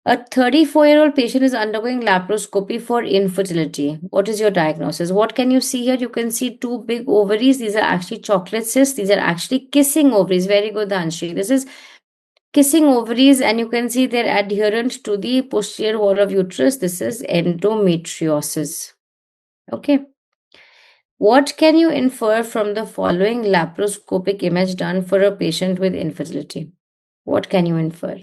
A 34-year-old patient is undergoing laparoscopy for infertility. What is your diagnosis? What can you see here? You can see two big ovaries. These are actually chocolate cysts. These are actually kissing ovaries. Very good, Anshri. This is kissing ovaries, and you can see they're adherent to the posterior wall of uterus. This is endometriosis. Okay. What can you infer from the following laparoscopic image done for a patient with infertility? What can you infer?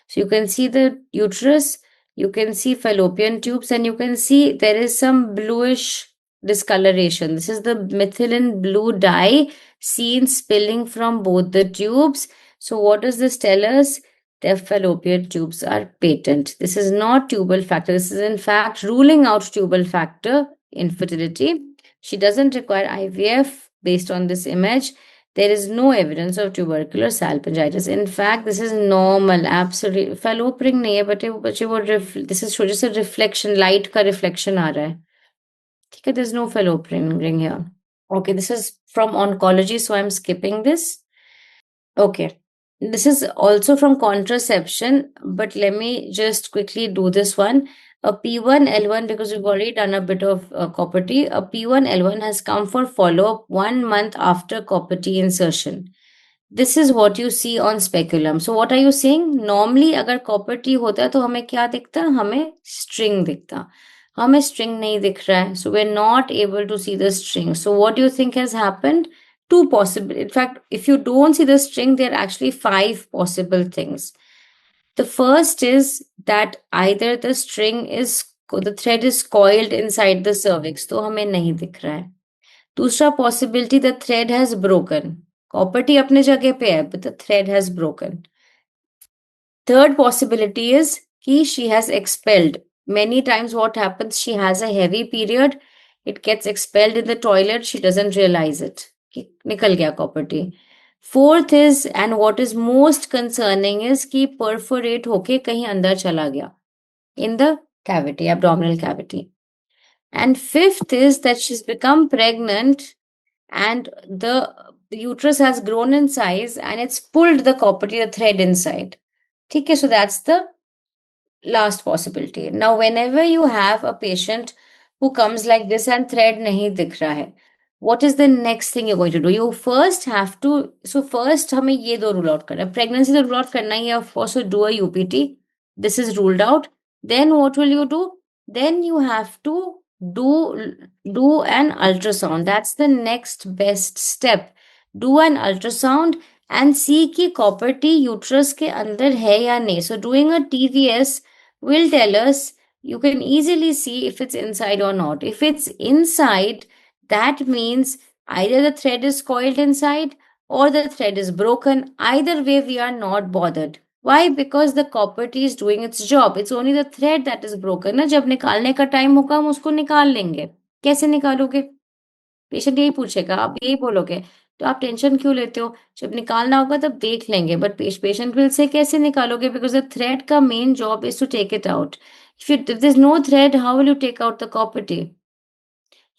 So you can see the uterus, you can see fallopian tubes, and you can see there is some bluish discoloration. This is the methylene blue dye seen spilling from both the tubes. So what does this tell us? The fallopian tubes are patent. This is not tubal factor. This is in fact ruling out tubal factor infertility. She doesn't require IVF based on this image. There is no evidence of tubercular salpingitis. In fact, this is normal, absolutely. Fallope ring नहीं है, बच्चे वो this is just a reflection, light का reflection आ रहा है. ठीक है, there's no fallope ring here. Okay, this is from oncology, so I'm skipping this. Okay. This is also from contraception, but let me just quickly do this one. A P1L1, because we've already done a bit of copper T, a P1L1 has come for follow-up 1 month after copper T insertion. This is what you see on speculum. So what are you saying? Normally अगर copper T होता तो हमें क्या दिखता? हमें string दिखता. हमें string नहीं दिख रहा है. So we're not able to see the string. So what do you think has happened? Two possible. In fact, if you don't see the string, there are actually 5 possible things. The first is that either the thread is coiled inside the cervix, तो हमें नहीं दिख रहा है. दूसरा possibility, the thread has broken. Copper T अपने जगह पे है, but the thread has broken. Third possibility is कि she has expelled. Many times what happens, she has a heavy period, it gets expelled in the toilet, she doesn't realize it. कि निकल गया copper T. Fourth is, and what is most concerning is कि perforate होके कहीं अंदर चला गया. In the cavity, abdominal cavity. And fifth is that she's become pregnant and the uterus has grown in size and it's pulled the copper T, the thread inside. Okay, so that's the last possibility. Now, whenever you have a patient who comes like this and thread nahi dikh raha hai, what is the next thing you're going to do? You first have to, so first हमें ये दो rule out करना है. Pregnancy तो rule out करना ही है, of course, so do a UPT. This is ruled out. Then what will you do? Then you have to do an ultrasound. That's the next best step. Do an ultrasound and see कि copper T uterus के अंदर है या नहीं. So doing a TVS will tell us, you can easily see if it's inside or not. If it's inside, that means either the thread is coiled inside or the thread is broken. Either way, we are not bothered. Why? Because the copper T is doing its job. It's only the thread that is broken. ना जब निकालने का time होगा हम उसको निकाल लेंगे. कैसे निकालोगे? पेशेंट यही पूछेगा, आप यही बोलोगे, तो आप टेंशन क्यों लेते हो? जब निकालना होगा तब देख लेंगे. बट पेशेंट विल से कैसे निकालोगे? बिकॉज द थ्रेड का main job is to take it out. If there's no thread, how will you take out the copper T?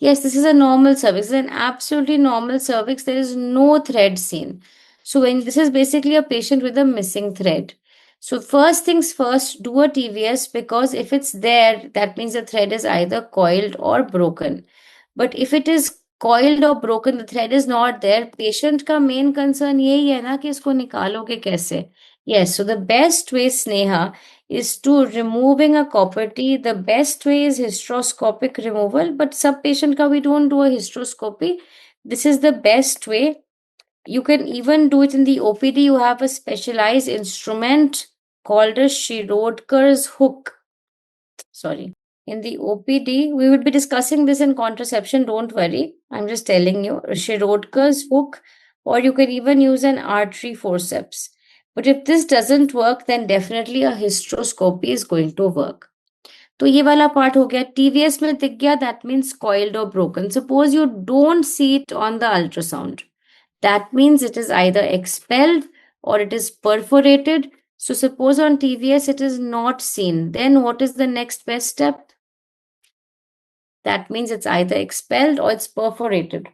Yes, this is a normal cervix. It's an absolutely normal cervix. There is no thread seen. So when this is basically a patient with a missing thread. So first things first, do a TVS, because if it's there, that means the thread is either coiled or broken. But if it is coiled or broken, the thread is not there, patient का main concern यही है ना कि इसको निकालोगे कैसे. Yes, so the best way, Sneha, is to removing a copper T. The best way is hysteroscopic removal, but sub patient ka we don't do a hysteroscopy. This is the best way. You can even do it in the OPD. You have a specialized instrument called a Shirodkar's hook. Sorry. In the OPD, we would be discussing this in contraception. Don't worry. I'm just telling you. Shirodkar's hook, or you can even use an artery forceps. But if this doesn't work, then definitely a hysteroscopy is going to work. तो ये वाला part हो गया. TVS में दिख गया, that means coiled or broken. Suppose you don't see it on the ultrasound. That means it is either expelled or it is perforated. So suppose on TVS it is not seen. Then what is the next best step? That means it's either expelled or it's perforated.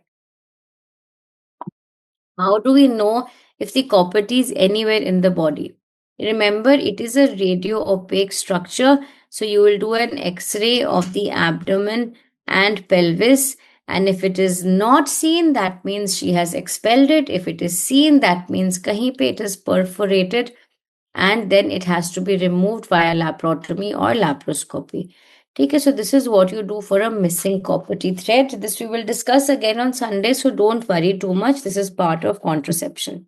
How do we know if the copper T is anywhere in the body? Remember, it is a radio opaque structure. So you will do an X-ray of the abdomen and pelvis. And if it is not seen, that means she has expelled it. If it is seen, that means kahin pe it is perforated, and then it has to be removed via laparotomy or laparoscopy. Okay, so this is what you do for a missing copper T thread. This we will discuss again on Sunday, so don't worry too much. This is part of contraception.